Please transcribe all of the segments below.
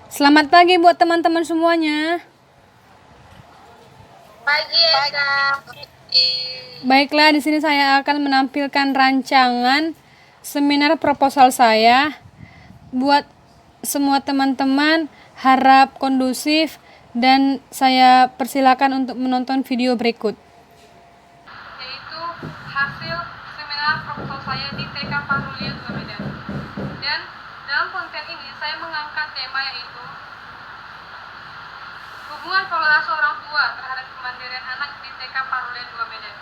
Selamat pagi buat teman-teman semuanya. Pagi Eka. Baiklah, di sini saya akan menampilkan rancangan seminar proposal saya. Buat semua teman-teman, harap kondusif dan saya persilakan untuk menonton video berikut. Yaitu hasil seminar proposal saya di TK Parulia 2 Medan. Dan dalam konten ini saya mengangkat tema yaitu hubungan pola asuh orang tua terhadap kemandirian anak di TK Parulia 2 Medan.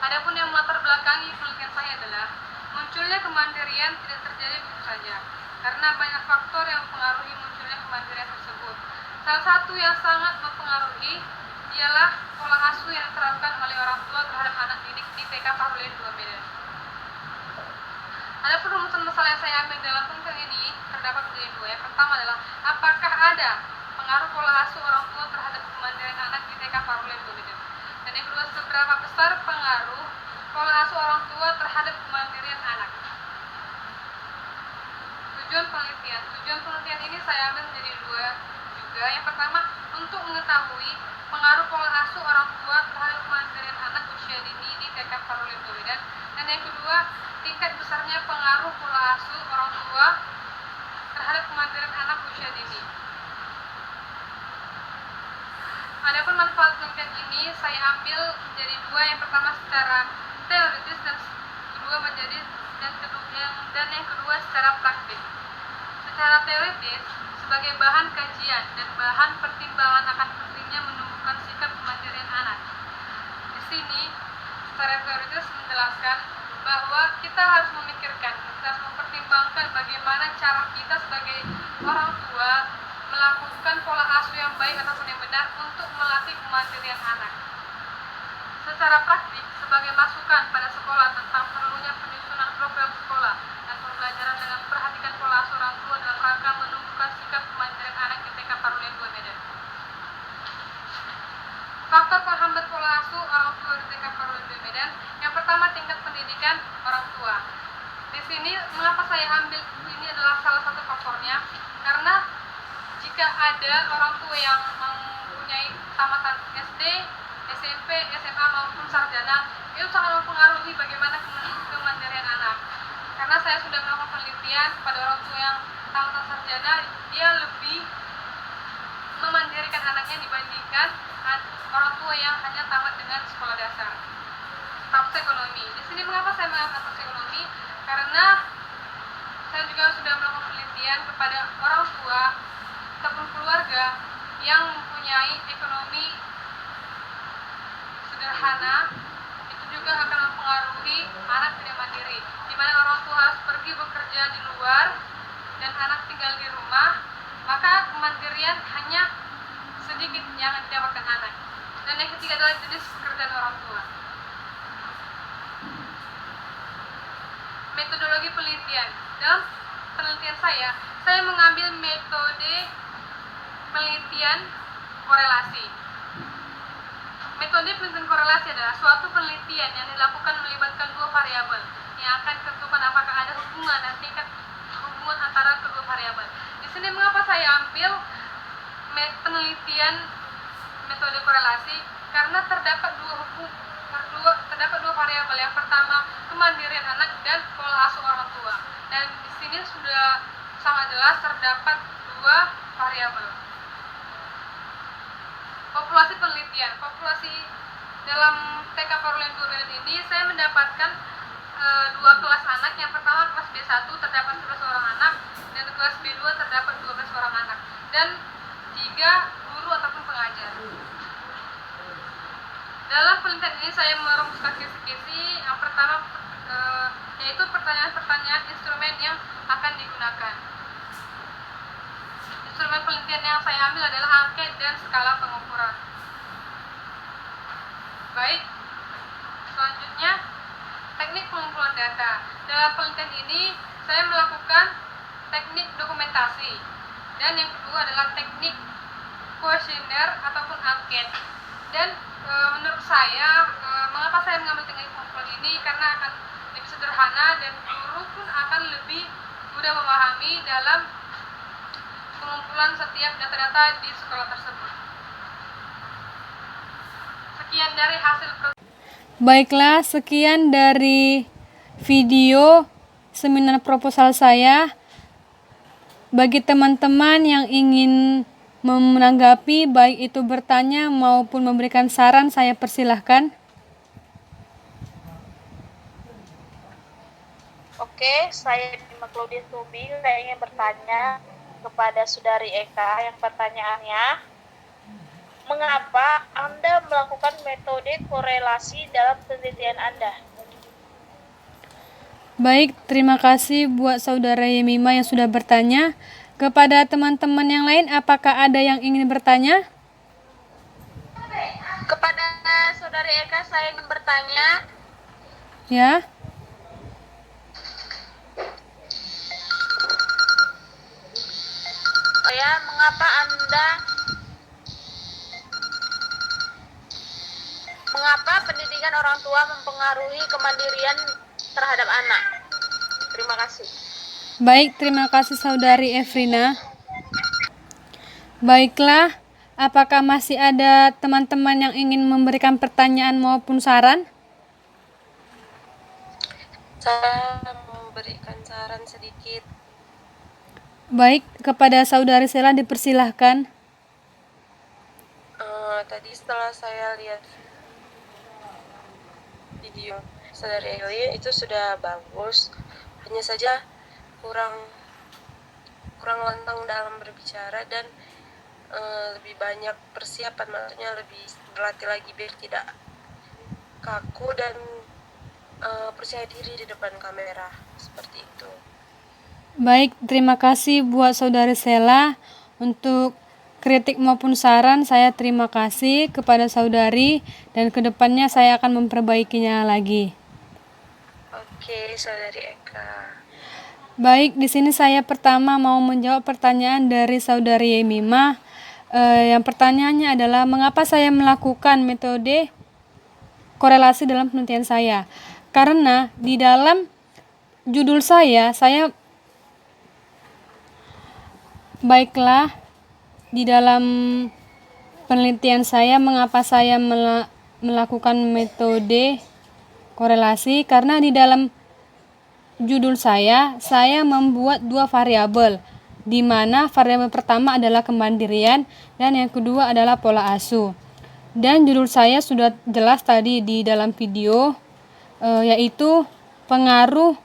Adapun yang melatar belakangi penelitian saya adalah munculnya kemandirian tidak terjadi begitu saja, karena banyak faktor yang mempengaruhi munculnya kemandirian tersebut. Salah satu yang sangat mempengaruhi ialah pola asuh yang diterapkan oleh orang tua terhadap anak didik di TK Parulia 2 Medan. Ada perumusan masalah yang saya ambil dalam konten ini terdapat menjadi dua. Yang pertama adalah apakah ada pengaruh pola asuh orang tua terhadap kemandirian anak di TK Parulia 2 Medan. Dan yang kedua, seberapa besar pengaruh pola asuh orang tua terhadap kemandirian anak. Tujuan penelitian ini saya ambil menjadi dua juga. Yang pertama, untuk mengetahui pengaruh pola asuh orang tua terhadap kemandirian anak usia dini di TK Parulia 2 Medan. Dan yang kedua, tingkat besarnya pengaruh pola asuh orang tua terhadap kemandirian anak usia dini. Adapun manfaat penelitian ini saya ambil menjadi dua. Yang pertama secara teoritis dan yang kedua secara praktis. Secara teoritis sebagai bahan kajian dan bahan pertimbangan akan pentingnya menumbuhkan sikap kemandirian anak. Di sini secara teoritis menjelaskan bahwa kita harus mempertimbangkan bagaimana cara kita sebagai orang tua melakukan pola asuh yang baik ataupun yang benar untuk melatih kemandirian anak. Secara praktik, sebagai masukan pada sekolah tentang perlunya penyusunan program sekolah dan pembelajaran dengan memperhatikan pola asuh orang tua dalam rangka menumbuhkan sikap kemandirian anak di TK Parulia 2 Medan. Faktor penghambat pola asuh orang tua di TK Parulia 2 Medan. Yang pertama, tingkat pendidikan orang tua. Di sini mengapa saya ambil ini adalah salah satu faktornya, karena jika ada orang tua yang mempunyai tamatan SD, SMP, SMA maupun sarjana, itu sangat mempengaruhi bagaimana kemandirian anak. Karena saya sudah melakukan penelitian pada orang tua yang tamatan sarjana, dia lebih memandirikan anaknya dibandingkan orang tua yang hanya tamat dengan sekolah dasar. Status ekonomi. Di sini mengapa saya mengangkat status ekonomi? Karena saya juga sudah melakukan penelitian kepada orang tua ataupun keluarga yang mempunyai ekonomi sederhana, itu juga akan mempengaruhi anak tidak mandiri, di mana orang tua harus pergi bekerja di luar dan anak tinggal di rumah, maka kemandirian hanya sedikit yang didapatkan anak. Dan yang ketiga adalah jenis pekerjaan orang tua. Metodologi penelitian. Dalam penelitian saya mengambil metode penelitian korelasi. Metode penelitian korelasi adalah suatu penelitian yang dilakukan melibatkan dua variabel yang akan ditentukan apakah ada hubungan dan tingkat hubungan antara kedua variabel. Di sini mengapa saya ambil penelitian metode korelasi? Karena terdapat dua variabel. Yang pertama, kemandirian anak dan pola asuh orang tua. Dan di sini sudah sangat jelas terdapat dua variabel. Populasi penelitian. Populasi dalam TK Parulia 2 Medan ini saya mendapatkan dua kelas anak. Yang pertama kelas B1 terdapat 11 orang anak dan kelas B2 terdapat 12 orang anak dan 3 guru ataupun pengajar. Dalam penelitian ini saya merumuskan kisi-kisi. Yang pertama yaitu pertanyaan-pertanyaan instrumen yang akan digunakan. Instrumen penelitian yang saya ambil adalah angket dan skala pengukuran. Baik, selanjutnya teknik pengumpulan data. Dalam penelitian ini saya melakukan teknik dokumentasi dan yang kedua adalah teknik kuesioner ataupun angket. Dan menurut saya, mengapa saya mengambil teknik pengumpulan ini? Karena akan lebih sederhana dan guru pun akan lebih mudah memahami dalam ulang setiap data-data di sekolah tersebut. Sekian dari hasil Baiklah, sekian dari video seminar proposal saya. Bagi teman-teman yang ingin menanggapi, baik itu bertanya maupun memberikan saran, saya persilahkan. Oke, saya Bima Claudia Tubi. Saya ingin bertanya kepada Saudari Eka yang pertanyaannya, mengapa Anda melakukan metode korelasi dalam penelitian Anda? Baik, terima kasih buat Saudara Yemima yang sudah bertanya. Kepada teman-teman yang lain, apakah ada yang ingin bertanya? Kepada Saudari Eka, saya ingin bertanya, Ya. mengapa pendidikan orang tua mempengaruhi kemandirian terhadap anak? Terima kasih. Baik, terima kasih Saudari Efrina. Baiklah, apakah masih ada teman-teman yang ingin memberikan pertanyaan maupun saran? Saya mau berikan saran sedikit. Baik, kepada Saudari Sela dipersilahkan. Tadi setelah saya lihat video Saudari Eli itu sudah bagus, hanya saja kurang lantang dalam berbicara dan lebih banyak persiapan, maksudnya lebih berlatih lagi biar tidak kaku dan percaya diri di depan kamera, seperti itu. Baik, terima kasih buat Saudari Sela untuk kritik maupun saran. Saya terima kasih kepada saudari dan kedepannya saya akan memperbaikinya lagi. Oke, Saudari Eka. Baik, di sini saya pertama mau menjawab pertanyaan dari Saudari Yemima. Yang pertanyaannya adalah mengapa saya melakukan metode korelasi dalam penelitian saya? Karena di dalam judul saya baiklah, di dalam penelitian saya mengapa saya melakukan metode korelasi, karena di dalam judul saya membuat dua variabel, di mana variabel pertama adalah kemandirian dan yang kedua adalah pola asuh. Dan judul saya sudah jelas tadi di dalam video, yaitu pengaruh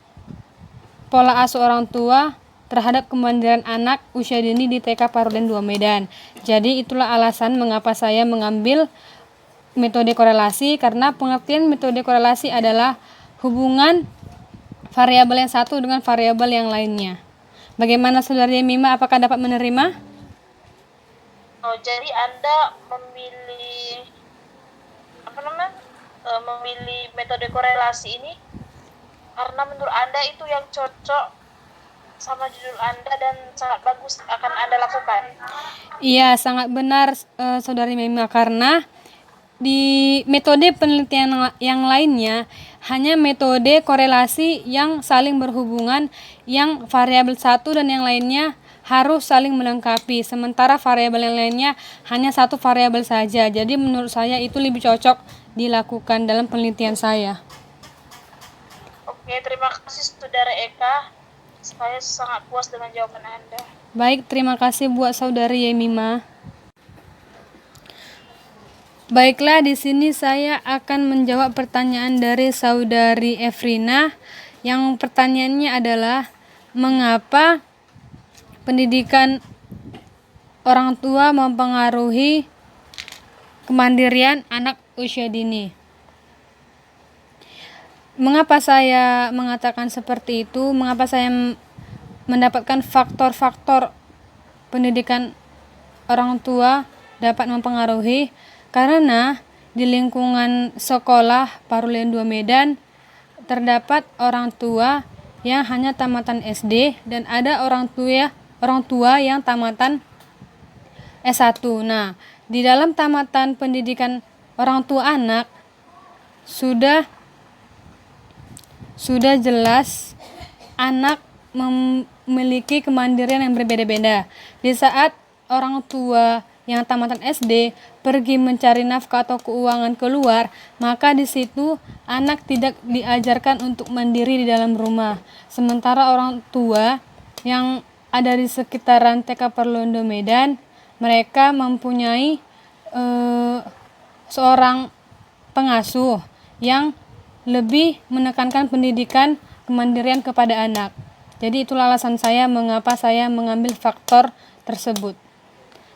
pola asuh orang tua terhadap kemandirian anak usia dini di TK Paruden 2 Medan. Jadi itulah alasan mengapa saya mengambil metode korelasi, karena pengertian metode korelasi adalah hubungan variabel yang satu dengan variabel yang lainnya. Bagaimana Saudari Mima, apakah dapat menerima? Jadi Anda memilih metode korelasi ini karena menurut Anda itu yang cocok sama judul Anda dan sangat bagus akan Anda lakukan. Iya, sangat benar Saudari Mima, karena di metode penelitian yang lainnya hanya metode korelasi yang saling berhubungan, yang variabel satu dan yang lainnya harus saling melengkapi, sementara variabel yang lainnya hanya satu variabel saja. Jadi menurut saya itu lebih cocok dilakukan dalam penelitian saya. Oke, terima kasih Saudara Eka. Saya sangat puas dengan jawaban Anda. Baik, terima kasih buat Saudari Yemima. Baiklah, di sini saya akan menjawab pertanyaan dari Saudari Efrina. Yang pertanyaannya adalah mengapa pendidikan orang tua mempengaruhi kemandirian anak usia dini. Mengapa saya mengatakan seperti itu? Mengapa saya mendapatkan faktor-faktor pendidikan orang tua dapat mempengaruhi? Karena di lingkungan sekolah Paruden 2 Medan terdapat orang tua yang hanya tamatan SD dan ada orang tua yang tamatan S1. Nah, di dalam tamatan pendidikan orang tua anak sudah jelas anak memiliki kemandirian yang berbeda-beda. Di saat orang tua yang tamatan SD pergi mencari nafkah atau keuangan keluar, maka di situ anak tidak diajarkan untuk mandiri di dalam rumah. Sementara orang tua yang ada di sekitaran TK Perlondo Medan, mereka mempunyai seorang pengasuh yang lebih menekankan pendidikan kemandirian kepada anak. Jadi itulah alasan saya mengapa saya mengambil faktor tersebut.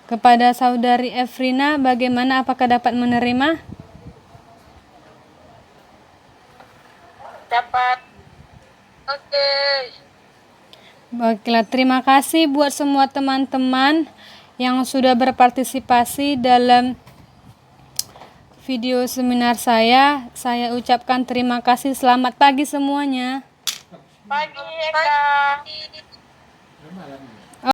Kepada saudari Efrina, bagaimana, apakah dapat menerima? Dapat. Oke. Baiklah, terima kasih buat semua teman-teman yang sudah berpartisipasi dalam video seminar saya. Saya ucapkan terima kasih. Selamat pagi semuanya. Pagi, Eka. Pagi.